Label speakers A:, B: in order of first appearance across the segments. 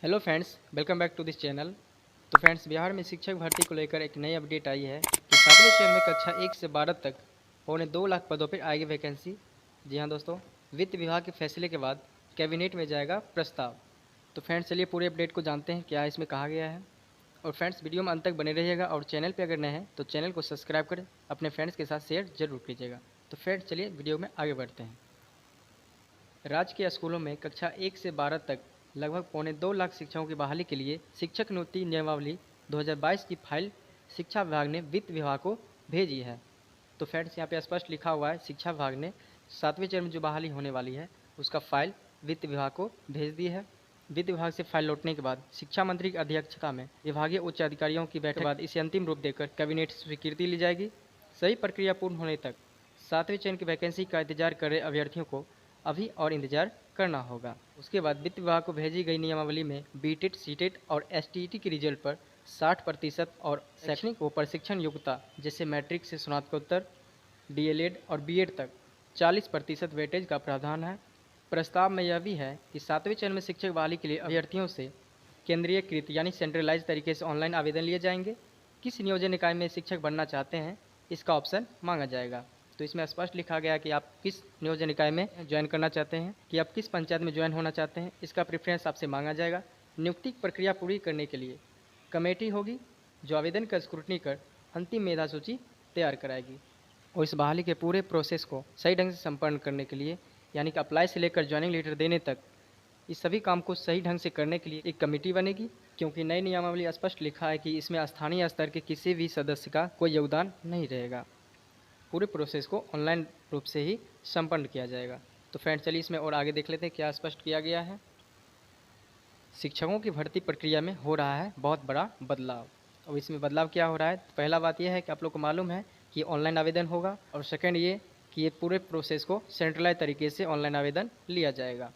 A: Hello friends, welcome back to this channel. तो friends, Bihar में शिक्षक भर्ती को लेकर एक नई अपडेट आई है कि 7वें चरण में कक्षा 1 से 12 तक 2.25 लाख पदों पर आएगी वैकेंसी। जी हाँ दोस्तों, वित्त विभाग के फैसले के बाद कैबिनेट में जाएगा प्रस्ताव। तो फ्रेंड्स, चलिए पूरे अपडेट को जानते हैं क्या इसमें कहा गया है। और फ्रेंड्स, वीडियो में अंत तक बने रहिएगा और चैनल पर अगर नए हैं तो चैनल को सब्सक्राइब कर अपने फ्रेंड्स के साथ शेयर जरूर कीजिएगा। तो फ्रेंड्स, चलिए वीडियो में आगे बढ़ते हैं। राजकीय स्कूलों में कक्षा 1 से 12 तक लगभग 2.25 लाख शिक्षकों की बहाली के लिए शिक्षक नियुक्ति नियमावली 2022 की फाइल शिक्षा विभाग ने वित्त विभाग को भेजी है। तो फ्रेंड्स, यहाँ पे स्पष्ट लिखा हुआ है, शिक्षा विभाग ने 7वें चरण में जो बहाली होने वाली है उसका फाइल वित्त विभाग को भेज दी है। वित्त विभाग से फाइल लौटने के बाद शिक्षा मंत्री की अध्यक्षता में विभागीय उच्च अधिकारियों की बैठक के बाद इसे अंतिम रूप देकर कैबिनेट से स्वीकृति ली जाएगी। सही प्रक्रिया पूर्ण होने तक 7वें चरण की वैकेंसी का इंतजार कर रहे अभ्यर्थियों को अभी और इंतजार करना होगा। उसके बाद वित्त विभाग को भेजी गई नियमावली में बीटेट, सीटेट और एसटीईटी के रिजल्ट पर 60% और शैक्षणिक व प्रशिक्षण योग्यता जैसे मैट्रिक से स्नातकोत्तर, डीएलएड और बीएड तक 40% वेटेज का प्रावधान है। प्रस्ताव में यह भी है कि 7वें चरण में शिक्षक बहाली के लिए अभ्यर्थियों से केंद्रीयकृत यानी सेंट्रलाइज तरीके से ऑनलाइन आवेदन लिए जाएंगे। किस नियोजन निकाय में शिक्षक बनना चाहते हैं इसका ऑप्शन मांगा जाएगा। तो इसमें स्पष्ट लिखा गया कि आप किस नियोजन निकाय में ज्वाइन करना चाहते हैं, कि आप किस पंचायत में ज्वाइन होना चाहते हैं, इसका प्रेफरेंस आपसे मांगा जाएगा। नियुक्ति प्रक्रिया पूरी करने के लिए कमेटी होगी जो आवेदन का स्क्रूटनी कर अंतिम मेधा सूची तैयार कराएगी। और इस बहाली के पूरे प्रोसेस को सही ढंग से संपन्न करने के लिए, यानी कि अप्लाई से लेकर ज्वाइनिंग लेटर देने तक, इस सभी काम को सही ढंग से करने के लिए एक कमेटी बनेगी। क्योंकि नई नियमावली स्पष्ट लिखा है कि इसमें स्थानीय स्तर के किसी भी सदस्य का कोई योगदान नहीं रहेगा। पूरे प्रोसेस को ऑनलाइन रूप से ही संपन्न किया जाएगा। तो फ्रेंड्स, चलिए इसमें और आगे देख लेते हैं क्या स्पष्ट किया गया है। शिक्षकों की भर्ती प्रक्रिया में हो रहा है बहुत बड़ा बदलाव। और इसमें बदलाव क्या हो रहा है, तो पहला बात यह है कि आप लोग को मालूम है कि ऑनलाइन आवेदन होगा, और सेकंड ये कि ये पूरे प्रोसेस को सेंट्रलाइज तरीके से ऑनलाइन आवेदन लिया जाएगा।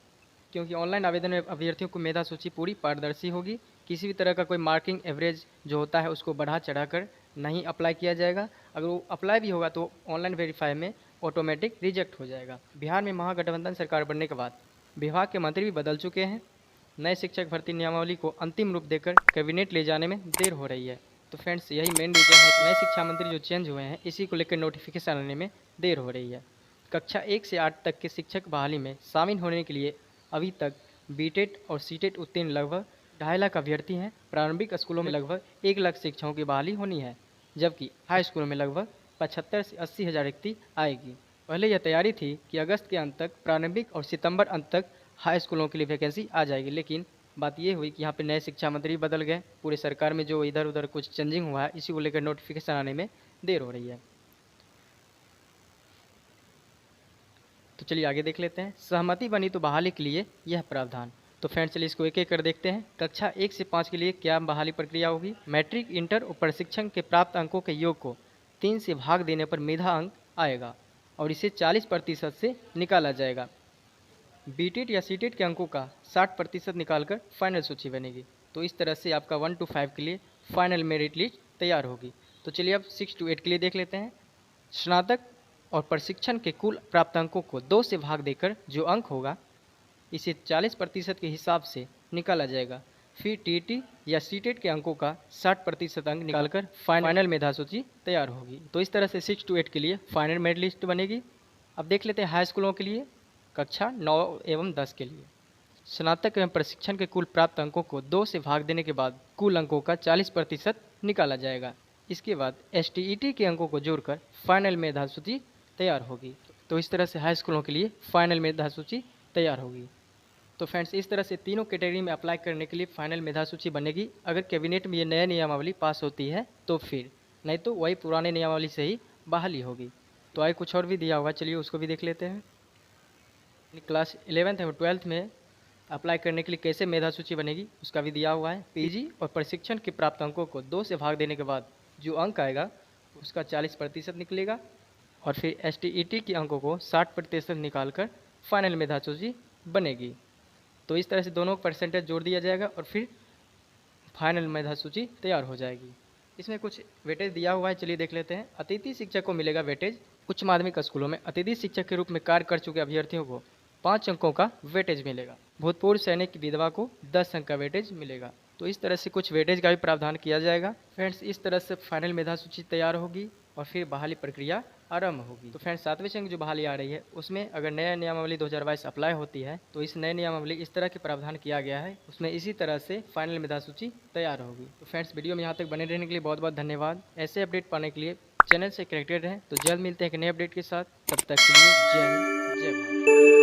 A: क्योंकि ऑनलाइन आवेदन में अभ्यर्थियों को मेधा सूची पूरी पारदर्शी होगी। किसी भी तरह का कोई मार्किंग एवरेज जो होता है उसको बढ़ा चढ़ाकर नहीं अप्लाई किया जाएगा। अगर वो अप्लाई भी होगा तो ऑनलाइन वेरीफाई में ऑटोमेटिक रिजेक्ट हो जाएगा। बिहार में महागठबंधन सरकार बनने के बाद विभाग के मंत्री भी बदल चुके हैं। नए शिक्षक भर्ती नियमावली को अंतिम रूप देकर कैबिनेट ले जाने में देर हो रही है। तो फ्रेंड्स, यही मेन रीज़न है कि नए शिक्षा मंत्री जो चेंज हुए हैं इसी को लेकर नोटिफिकेशन आने में देर हो रही है। कक्षा 1 से 8 तक के शिक्षक बहाली में शामिल होने के लिए अभी तक बीटेट और सीटेट उत्तीर्ण लगभग 2.5 लाख अभ्यर्थी हैं। प्रारंभिक स्कूलों में लगभग 1 लाख शिक्षकों की बहाली होनी है, जबकि हाई स्कूलों में लगभग 75 से 80 हज़ार रिक्ति आएगी। पहले यह तैयारी थी कि अगस्त के अंत तक प्रारंभिक और सितंबर अंत तक हाई स्कूलों के लिए वैकेंसी आ जाएगी, लेकिन बात ये हुई कि यहाँ पे नए शिक्षा मंत्री बदल गए। पूरे सरकार में जो इधर उधर कुछ चेंजिंग हुआ है, इसी को लेकर नोटिफिकेशन आने में देर हो रही है। तो चलिए आगे देख लेते हैं। सहमति बनी तो बहाली के लिए यह प्रावधान। तो फ्रेंड्स, चलिए इसको एक एक कर देखते हैं। कक्षा 1 से 5 के लिए क्या बहाली प्रक्रिया होगी। मैट्रिक, इंटर और प्रशिक्षण के प्राप्त अंकों के योग को 3 से भाग देने पर मेधा अंक आएगा और इसे 40% से निकाला जाएगा। बीटेट या सीटेट के अंकों का 60% निकालकर फाइनल सूची बनेगी। तो इस तरह से आपका 1 to 5 के लिए फाइनल मेरिट लिस्ट तैयार होगी। तो चलिए अब 6 to 8 के लिए देख लेते हैं। स्नातक और प्रशिक्षण के कुल प्राप्त अंकों को 2 से भाग देकर जो अंक होगा इसे 40% के हिसाब से निकाला जाएगा। फिर टीटी या सीटेट के अंकों का 60% अंक निकालकर फाइनल मेधा सूची तैयार होगी। तो इस तरह से 6 to 8 के लिए फाइनल मेरिट लिस्ट बनेगी। अब देख लेते हैं हाई स्कूलों के लिए, कक्षा 9 एवं 10 के लिए। स्नातक एवं प्रशिक्षण के कुल प्राप्त अंकों को 2 से भाग देने के बाद कुल अंकों का 40% निकाला जाएगा। इसके बाद एसटीईटी के अंकों को जोड़कर फाइनल मेधा सूची तैयार होगी। तो इस तरह से हाई स्कूलों के लिए फाइनल मेधा सूची तैयार होगी। तो फ्रेंड्स, इस तरह से तीनों कैटेगरी में अप्लाई करने के लिए फाइनल मेधा सूची बनेगी। अगर कैबिनेट में ये नया नियमावली पास होती है तो फिर, नहीं तो वही पुराने नियमावली से ही बहाली होगी। तो आगे कुछ और भी दिया हुआ, चलिए उसको भी देख लेते हैं। क्लास 11th और 12th में अप्लाई करने के लिए कैसे मेधा सूची बनेगी उसका भी दिया हुआ है। पीजी और प्रशिक्षण के प्राप्त अंकों को 2 से भाग देने के बाद जो अंक आएगा उसका 40% निकलेगा और फिर एसटीईटी के अंकों को 60% निकालकर फाइनल मेधा सूची बनेगी। तो इस तरह से दोनों परसेंटेज जोड़ दिया जाएगा और फिर फाइनल मेधा सूची तैयार हो जाएगी। इसमें कुछ वेटेज दिया हुआ है, चलिए देख लेते हैं। अतिथि शिक्षक को मिलेगा वेटेज। उच्च माध्यमिक स्कूलों में अतिथि शिक्षक के रूप में कार्य कर चुके अभ्यर्थियों को 5 अंकों का वेटेज मिलेगा। भूतपूर्व सैनिक की विधवा को 10 अंक का वेटेज मिलेगा। तो इस तरह से कुछ वेटेज का भी प्रावधान किया जाएगा। फ्रेंड्स, इस तरह से फाइनल मेधा सूची तैयार होगी और फिर बहाली प्रक्रिया आरंभ होगी। तो फ्रेंड्स, 7वें संघ जो बहाली आ रही है उसमें अगर नया नियमावली 2022 अप्लाई होती है तो इस नए नियमावली इस तरह के प्रावधान किया गया है, उसमें इसी तरह से फाइनल मेधा सूची तैयार होगी। तो फ्रेंड्स, वीडियो में यहाँ तक बने रहने के लिए बहुत बहुत धन्यवाद। ऐसे अपडेट पाने के लिए चैनल से कनेक्टेड रहें। तो जल्द मिलते हैं एक नए अपडेट के साथ, तब तक के लिए जय हिंद, जय भारत।